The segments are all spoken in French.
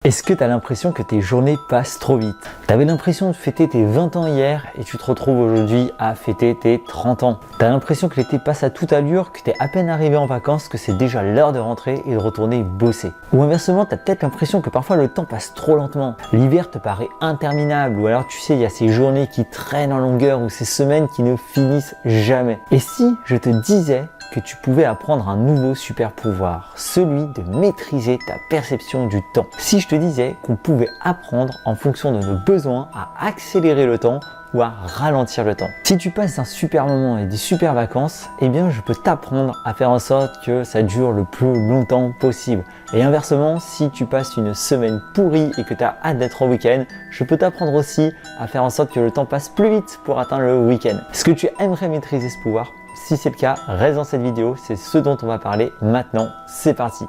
Est-ce que tu as l'impression que tes journées passent trop vite? Tu avais l'impression de fêter tes 20 ans hier et tu te retrouves aujourd'hui à fêter tes 30 ans. Tu as l'impression que l'été passe à toute allure, que tu es à peine arrivé en vacances, que c'est déjà l'heure de rentrer et de retourner bosser. Ou inversement, tu as peut-être l'impression que parfois le temps passe trop lentement. L'hiver te paraît interminable ou alors tu sais, il y a ces journées qui traînent en longueur ou ces semaines qui ne finissent jamais. Et si je te disais que tu pouvais apprendre un nouveau super pouvoir, celui de maîtriser ta perception du temps. Si je te disais qu'on pouvait apprendre en fonction de nos besoins à accélérer le temps ou à ralentir le temps. Si tu passes un super moment et des super vacances, eh bien je peux t'apprendre à faire en sorte que ça dure le plus longtemps possible. Et inversement, si tu passes une semaine pourrie et que tu as hâte d'être au week-end, je peux t'apprendre aussi à faire en sorte que le temps passe plus vite pour atteindre le week-end. Est-ce que tu aimerais maîtriser ce pouvoir? Si c'est le cas, reste dans cette vidéo, c'est ce dont on va parler maintenant. C'est parti!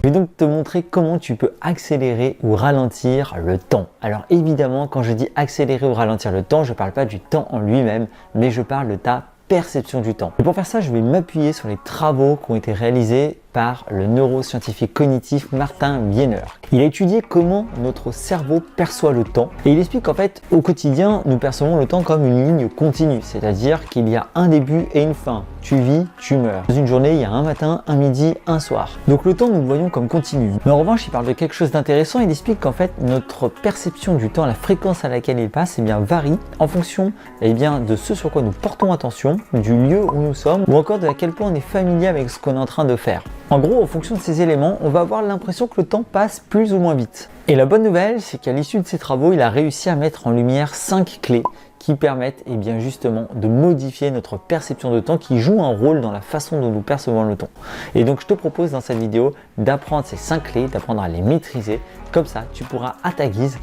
Je vais donc te montrer comment tu peux accélérer ou ralentir le temps. Alors évidemment, quand je dis accélérer ou ralentir le temps, je ne parle pas du temps en lui-même, mais je parle de ta perception du temps. Et pour faire ça, je vais m'appuyer sur les travaux qui ont été réalisés par le neuroscientifique cognitif Martin Wiener. Il a étudié comment notre cerveau perçoit le temps et il explique qu'en fait, au quotidien, nous percevons le temps comme une ligne continue, c'est-à-dire qu'il y a un début et une fin. Tu vis, tu meurs. Dans une journée, il y a un matin, un midi, un soir. Donc le temps, nous le voyons comme continu. Mais en revanche, il parle de quelque chose d'intéressant. Il explique qu'en fait, notre perception du temps, la fréquence à laquelle il passe, varie en fonction de ce sur quoi nous portons attention, du lieu où nous sommes ou encore de à quel point on est familier avec ce qu'on est en train de faire. En gros, en fonction de ces éléments, on va avoir l'impression que le temps passe plus ou moins vite. Et la bonne nouvelle, c'est qu'à l'issue de ces travaux, il a réussi à mettre en lumière 5 clés qui permettent justement de modifier notre perception de temps, qui jouent un rôle dans la façon dont nous percevons le temps. Et donc je te propose dans cette vidéo d'apprendre ces 5 clés, d'apprendre à les maîtriser. Comme ça, tu pourras à ta guise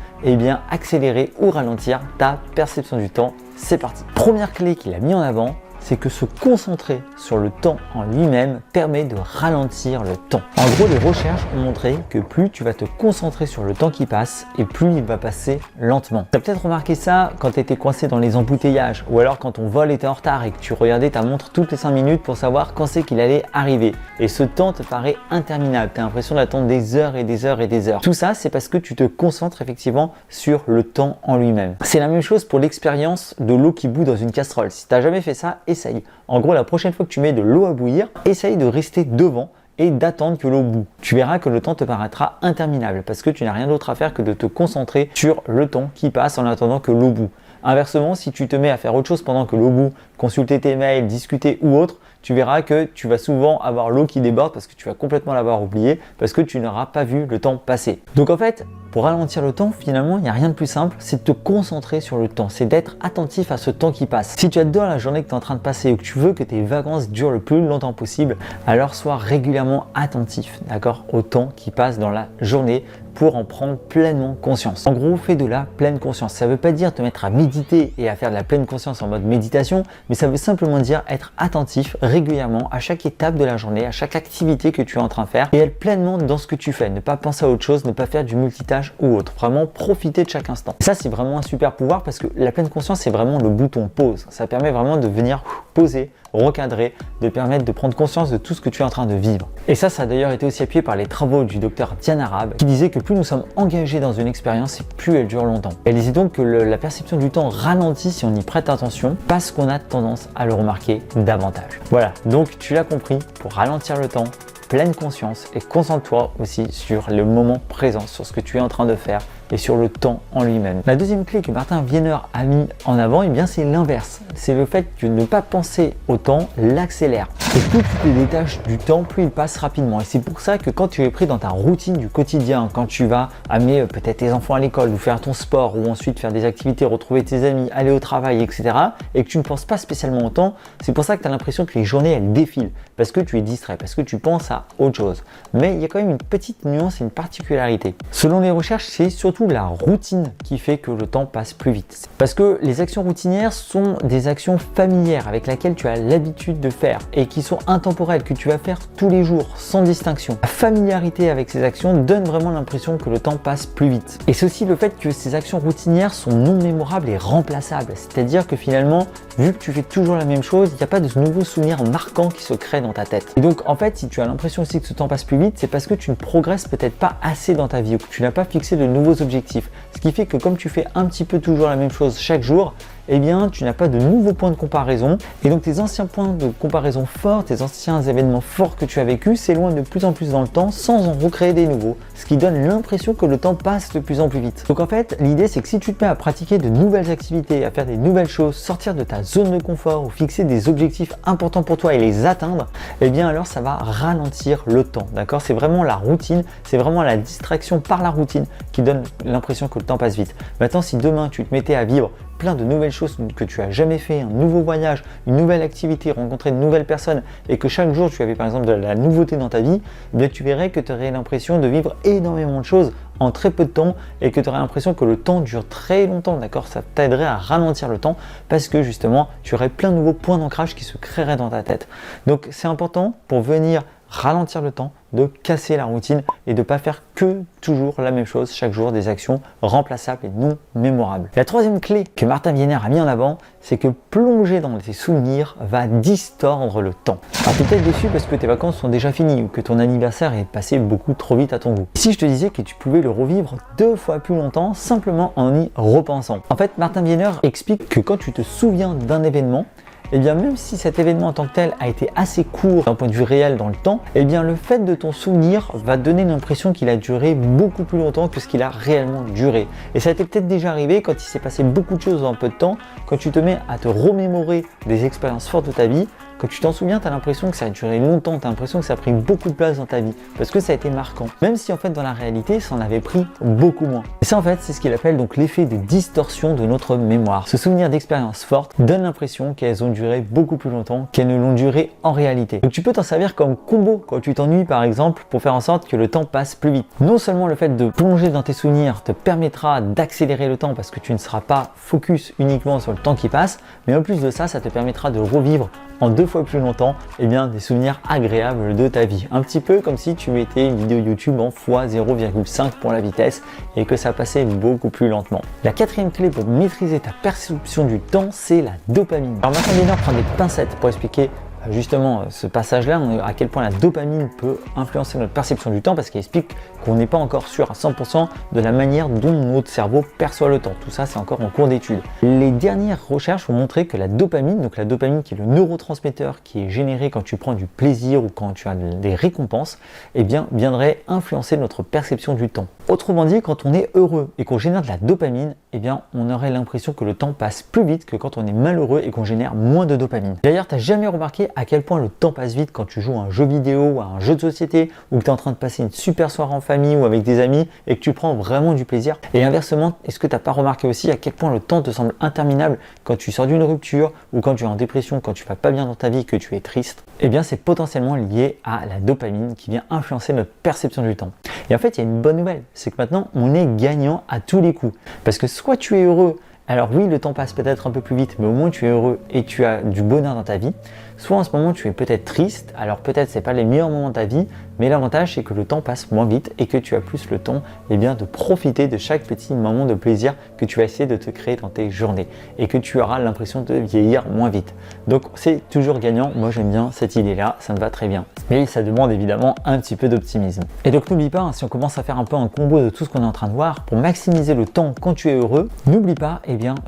accélérer ou ralentir ta perception du temps. C'est parti. Première clé qu'il a mis en avant, c'est que se concentrer sur le temps en lui-même permet de ralentir le temps. En gros, les recherches ont montré que plus tu vas te concentrer sur le temps qui passe et plus il va passer lentement. Tu as peut-être remarqué ça quand tu étais coincé dans les embouteillages ou alors quand ton vol était en retard et que tu regardais ta montre toutes les 5 minutes pour savoir quand c'est qu'il allait arriver. Et ce temps te paraît interminable. Tu as l'impression d'attendre des heures et des heures et des heures. Tout ça, c'est parce que tu te concentres effectivement sur le temps en lui-même. C'est la même chose pour l'expérience de l'eau qui bout dans une casserole. Si tu n'as jamais fait ça, essaye. En gros, la prochaine fois que tu mets de l'eau à bouillir, essaye de rester devant et d'attendre que l'eau bout. Tu verras que le temps te paraîtra interminable parce que tu n'as rien d'autre à faire que de te concentrer sur le temps qui passe en attendant que l'eau bout. Inversement, si tu te mets à faire autre chose pendant que l'eau bout, consulter tes mails, discuter ou autre, tu verras que tu vas souvent avoir l'eau qui déborde parce que tu vas complètement l'avoir oublié, parce que tu n'auras pas vu le temps passer. Donc en fait, pour ralentir le temps, finalement, il n'y a rien de plus simple, c'est de te concentrer sur le temps, c'est d'être attentif à ce temps qui passe. Si tu adores la journée que tu es en train de passer ou que tu veux que tes vacances durent le plus longtemps possible, alors sois régulièrement attentif, d'accord, au temps qui passe dans la journée pour en prendre pleinement conscience. En gros, fais de la pleine conscience. Ça ne veut pas dire te mettre à méditer et à faire de la pleine conscience en mode méditation, mais ça veut simplement dire être attentif régulièrement à chaque étape de la journée, à chaque activité que tu es en train de faire et être pleinement dans ce que tu fais. Ne pas penser à autre chose, ne pas faire du multitâche ou autre. Vraiment profiter de chaque instant. Ça, c'est vraiment un super pouvoir parce que la pleine conscience, c'est vraiment le bouton pause. Ça permet vraiment de venir poser, recadrer, de permettre de prendre conscience de tout ce que tu es en train de vivre. Et ça a d'ailleurs été aussi appuyé par les travaux du docteur Diane Arab qui disait que plus nous sommes engagés dans une expérience et plus elle dure longtemps. Elle disait donc que la perception du temps ralentit si on y prête attention parce qu'on a tendance à le remarquer davantage. Voilà, donc tu l'as compris, pour ralentir le temps, pleine conscience et concentre-toi aussi sur le moment présent, sur ce que tu es en train de faire et sur le temps en lui-même. La deuxième clé que Martin Wiener a mis en avant, c'est l'inverse. C'est le fait que ne pas penser au temps l'accélère. Et plus tu te détaches du temps, plus il passe rapidement. Et c'est pour ça que quand tu es pris dans ta routine du quotidien, quand tu vas amener peut-être tes enfants à l'école ou faire ton sport ou ensuite faire des activités, retrouver tes amis, aller au travail, etc. et que tu ne penses pas spécialement au temps, c'est pour ça que tu as l'impression que les journées elles défilent parce que tu es distrait, parce que tu penses à autre chose. Mais il y a quand même une petite nuance et une particularité. Selon les recherches, c'est surtout la routine qui fait que le temps passe plus vite. Parce que les actions routinières sont des actions familières avec lesquelles tu as l'habitude de faire et qui sont intemporelles, que tu vas faire tous les jours, sans distinction. La familiarité avec ces actions donne vraiment l'impression que le temps passe plus vite. Et c'est aussi le fait que ces actions routinières sont non mémorables et remplaçables. C'est-à-dire que finalement, vu que tu fais toujours la même chose, il n'y a pas de nouveaux souvenirs marquants qui se créent dans ta tête. Et donc en fait, si tu as l'impression aussi que ce temps passe plus vite, c'est parce que tu ne progresses peut-être pas assez dans ta vie ou que tu n'as pas fixé de nouveaux objectifs. Ce qui fait que comme tu fais un petit peu toujours la même chose chaque jour, eh bien tu n'as pas de nouveaux points de comparaison et donc tes anciens points de comparaison forts, tes anciens événements forts que tu as vécus s'éloignent de plus en plus dans le temps sans en recréer des nouveaux, ce qui donne l'impression que le temps passe de plus en plus vite. Donc en fait, l'idée c'est que si tu te mets à pratiquer de nouvelles activités, à faire des nouvelles choses, sortir de ta zone de confort ou fixer des objectifs importants pour toi et les atteindre, eh bien alors ça va ralentir le temps, d'accord? C'est vraiment la routine, c'est vraiment la distraction par la routine qui donne l'impression que le temps passe vite. Maintenant, si demain tu te mettais à vivre plein de nouvelles choses que tu as jamais fait, un nouveau voyage, une nouvelle activité, rencontrer de nouvelles personnes et que chaque jour tu avais par exemple de la nouveauté dans ta vie, eh bien tu verrais que tu aurais l'impression de vivre énormément de choses en très peu de temps et que tu aurais l'impression que le temps dure très longtemps, d'accord? Ça t'aiderait à ralentir le temps parce que justement tu aurais plein de nouveaux points d'ancrage qui se créeraient dans ta tête. Donc c'est important pour venir ralentir le temps, de casser la routine et de ne pas faire que toujours la même chose chaque jour, des actions remplaçables et non mémorables. La troisième clé que Martin Wiener a mis en avant, c'est que plonger dans tes souvenirs va distordre le temps. Alors tu es peut-être déçu parce que tes vacances sont déjà finies ou que ton anniversaire est passé beaucoup trop vite à ton goût. Si je te disais que tu pouvais le revivre 2 fois plus longtemps simplement en y repensant. En fait, Martin Wiener explique que quand tu te souviens d'un événement, eh bien même si cet événement en tant que tel a été assez court d'un point de vue réel dans le temps, eh bien le fait de ton souvenir va donner l'impression qu'il a duré beaucoup plus longtemps que ce qu'il a réellement duré. Et ça t'est peut-être déjà arrivé quand il s'est passé beaucoup de choses en peu de temps, quand tu te mets à te remémorer des expériences fortes de ta vie, quand tu t'en souviens, tu as l'impression que ça a duré longtemps, tu as l'impression que ça a pris beaucoup de place dans ta vie, parce que ça a été marquant. Même si en fait dans la réalité, ça en avait pris beaucoup moins. Et ça en fait, c'est ce qu'il appelle donc l'effet de distorsion de notre mémoire. Ce souvenir d'expériences fortes donne l'impression qu'elles ont duré beaucoup plus longtemps qu'elles ne l'ont duré en réalité. Donc tu peux t'en servir comme combo quand tu t'ennuies par exemple pour faire en sorte que le temps passe plus vite. Non seulement le fait de plonger dans tes souvenirs te permettra d'accélérer le temps parce que tu ne seras pas focus uniquement sur le temps qui passe, mais en plus de ça, ça te permettra de revivre en 2 fois plus longtemps des souvenirs agréables de ta vie. Un petit peu comme si tu mettais une vidéo YouTube en x0,5 pour la vitesse et que ça passait beaucoup plus lentement. La quatrième clé pour maîtriser ta perception du temps, c'est la dopamine. Alors Martin Wiener prend des pincettes pour expliquer justement ce passage-là, à quel point la dopamine peut influencer notre perception du temps parce qu'il explique qu'on n'est pas encore sûr à 100% de la manière dont notre cerveau perçoit le temps. Tout ça, c'est encore en cours d'étude. Les dernières recherches ont montré que la dopamine, donc la dopamine qui est le neurotransmetteur qui est généré quand tu prends du plaisir ou quand tu as des récompenses, eh bien, viendrait influencer notre perception du temps. Autrement dit, quand on est heureux et qu'on génère de la dopamine, eh bien, on aurait l'impression que le temps passe plus vite que quand on est malheureux et qu'on génère moins de dopamine. D'ailleurs, tu n'as jamais remarqué à quel point le temps passe vite quand tu joues à un jeu vidéo ou à un jeu de société ou que tu es en train de passer une super soirée en famille ou avec des amis et que tu prends vraiment du plaisir? Et inversement, est-ce que tu n'as pas remarqué aussi à quel point le temps te semble interminable quand tu sors d'une rupture ou quand tu es en dépression, quand tu vas pas bien dans ta vie, que tu es triste? Eh bien, c'est potentiellement lié à la dopamine qui vient influencer notre perception du temps. Et en fait, il y a une bonne nouvelle, c'est que maintenant, on est gagnant à tous les coups. Parce que soit tu es heureux, alors oui, le temps passe peut-être un peu plus vite, mais au moins tu es heureux et tu as du bonheur dans ta vie. Soit en ce moment tu es peut-être triste, alors peut-être c'est pas les meilleurs moments de ta vie, mais l'avantage c'est que le temps passe moins vite et que tu as plus le temps de profiter de chaque petit moment de plaisir que tu vas essayer de te créer dans tes journées et que tu auras l'impression de vieillir moins vite. Donc c'est toujours gagnant, moi j'aime bien cette idée-là, ça me va très bien. Mais ça demande évidemment un petit peu d'optimisme. Et donc n'oublie pas, si on commence à faire un peu un combo de tout ce qu'on est en train de voir, pour maximiser le temps quand tu es heureux, n'oublie pas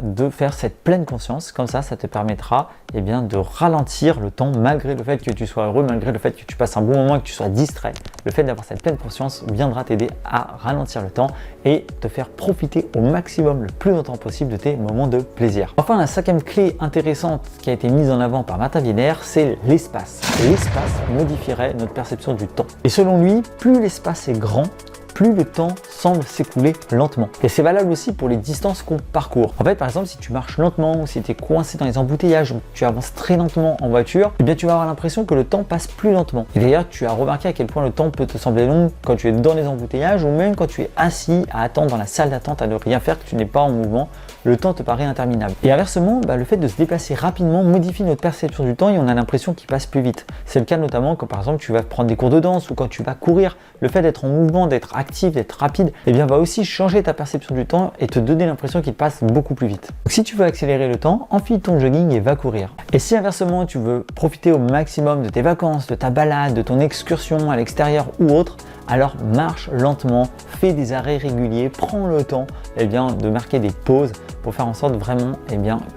de faire cette pleine conscience, comme ça te permettra de ralentir le temps malgré le fait que tu sois heureux, malgré le fait que tu passes un bon moment et que tu sois distrait. Le fait d'avoir cette pleine conscience viendra t'aider à ralentir le temps et te faire profiter au maximum le plus longtemps possible de tes moments de plaisir. Enfin, la cinquième clé intéressante qui a été mise en avant par Martin Wiener, c'est l'espace. L'espace modifierait notre perception du temps. Et selon lui, plus l'espace est grand, plus le temps semble s'écouler lentement. Et c'est valable aussi pour les distances qu'on parcourt. En fait, par exemple, si tu marches lentement ou si tu es coincé dans les embouteillages ou tu avances très lentement en voiture, eh bien tu vas avoir l'impression que le temps passe plus lentement. Et d'ailleurs, tu as remarqué à quel point le temps peut te sembler long quand tu es dans les embouteillages ou même quand tu es assis à attendre dans la salle d'attente à ne rien faire, que tu n'es pas en mouvement, le temps te paraît interminable. Et inversement, le fait de se déplacer rapidement modifie notre perception du temps et on a l'impression qu'il passe plus vite. C'est le cas notamment quand par exemple tu vas prendre des cours de danse ou quand tu vas courir. Le fait d'être en mouvement, d'être actif, d'être rapide, eh bien va aussi changer ta perception du temps et te donner l'impression qu'il passe beaucoup plus vite. Donc, si tu veux accélérer le temps, enfile ton jogging et va courir. Et si inversement tu veux profiter au maximum de tes vacances, de ta balade, de ton excursion à l'extérieur ou autre, alors marche lentement, fais des arrêts réguliers, prends le temps de marquer des pauses pour faire en sorte vraiment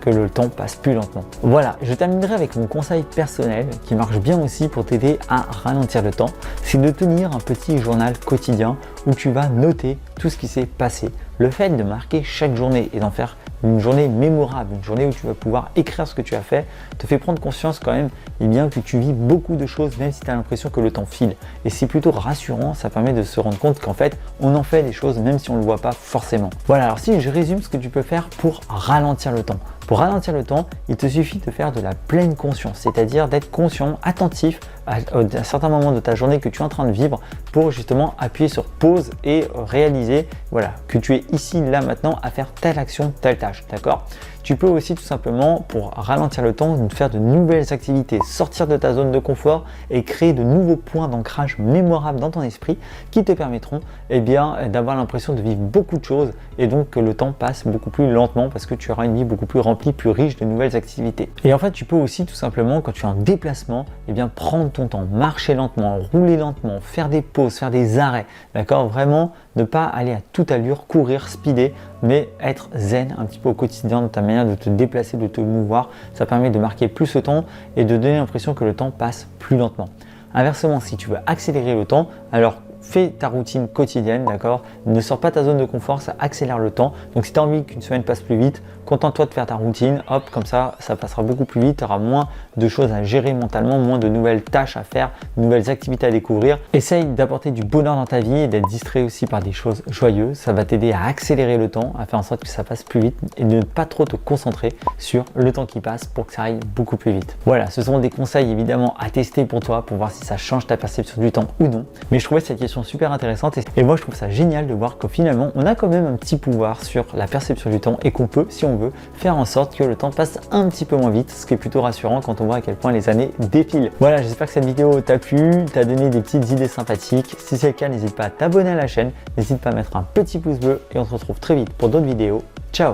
que le temps passe plus lentement. Voilà, je terminerai avec mon conseil personnel qui marche bien aussi pour t'aider à ralentir le temps, c'est de tenir un petit journal quotidien où tu vas noter tout ce qui s'est passé. Le fait de marquer chaque journée et d'en faire une journée mémorable, une journée où tu vas pouvoir écrire ce que tu as fait, te fait prendre conscience quand même que tu vis beaucoup de choses même si tu as l'impression que le temps file. Et c'est plutôt rassurant, ça permet de se rendre compte qu'en fait, on en fait des choses même si on ne le voit pas forcément. Voilà, alors si je résume ce que tu peux faire pour ralentir le temps. Pour ralentir le temps, il te suffit de faire de la pleine conscience, c'est-à-dire d'être conscient, attentif à certains moments de ta journée que tu es en train de vivre pour justement appuyer sur pause et réaliser que tu es ici, là, maintenant à faire telle action, telle tâche, d'accord ? Tu peux aussi tout simplement, pour ralentir le temps, faire de nouvelles activités, sortir de ta zone de confort et créer de nouveaux points d'ancrage mémorables dans ton esprit qui te permettront d'avoir l'impression de vivre beaucoup de choses et donc que le temps passe beaucoup plus lentement parce que tu auras une vie beaucoup plus remplie, plus riche de nouvelles activités. Et en fait, tu peux aussi tout simplement, quand tu es en déplacement, prendre ton temps, marcher lentement, rouler lentement, faire des pauses, faire des arrêts, d'accord ? Vraiment, ne pas aller à toute allure, courir, speeder, mais être zen un petit peu au quotidien de ta manière de te déplacer, de te mouvoir. Ça permet de marquer plus le temps et de donner l'impression que le temps passe plus lentement. Inversement, si tu veux accélérer le temps, alors fais ta routine quotidienne, d'accord ? Ne sors pas ta zone de confort, ça accélère le temps. Donc si tu as envie qu'une semaine passe plus vite, contente-toi de faire ta routine, hop, comme ça passera beaucoup plus vite, tu auras moins de choses à gérer mentalement, moins de nouvelles tâches à faire, de nouvelles activités à découvrir. Essaye d'apporter du bonheur dans ta vie et d'être distrait aussi par des choses joyeuses. Ça va t'aider à accélérer le temps, à faire en sorte que ça passe plus vite et de ne pas trop te concentrer sur le temps qui passe pour que ça aille beaucoup plus vite. Voilà, ce sont des conseils évidemment à tester pour toi pour voir si ça change ta perception du temps ou non. Mais je trouvais cette question super intéressante et moi je trouve ça génial de voir que finalement on a quand même un petit pouvoir sur la perception du temps et qu'on peut, si on veut, faire en sorte que le temps passe un petit peu moins vite, ce qui est plutôt rassurant quand on voit à quel point les années défilent. Voilà, j'espère que cette vidéo t'a plu, t'a donné des petites idées sympathiques. Si c'est le cas, n'hésite pas à t'abonner à la chaîne, n'hésite pas à mettre un petit pouce bleu et on se retrouve très vite pour d'autres vidéos. Ciao!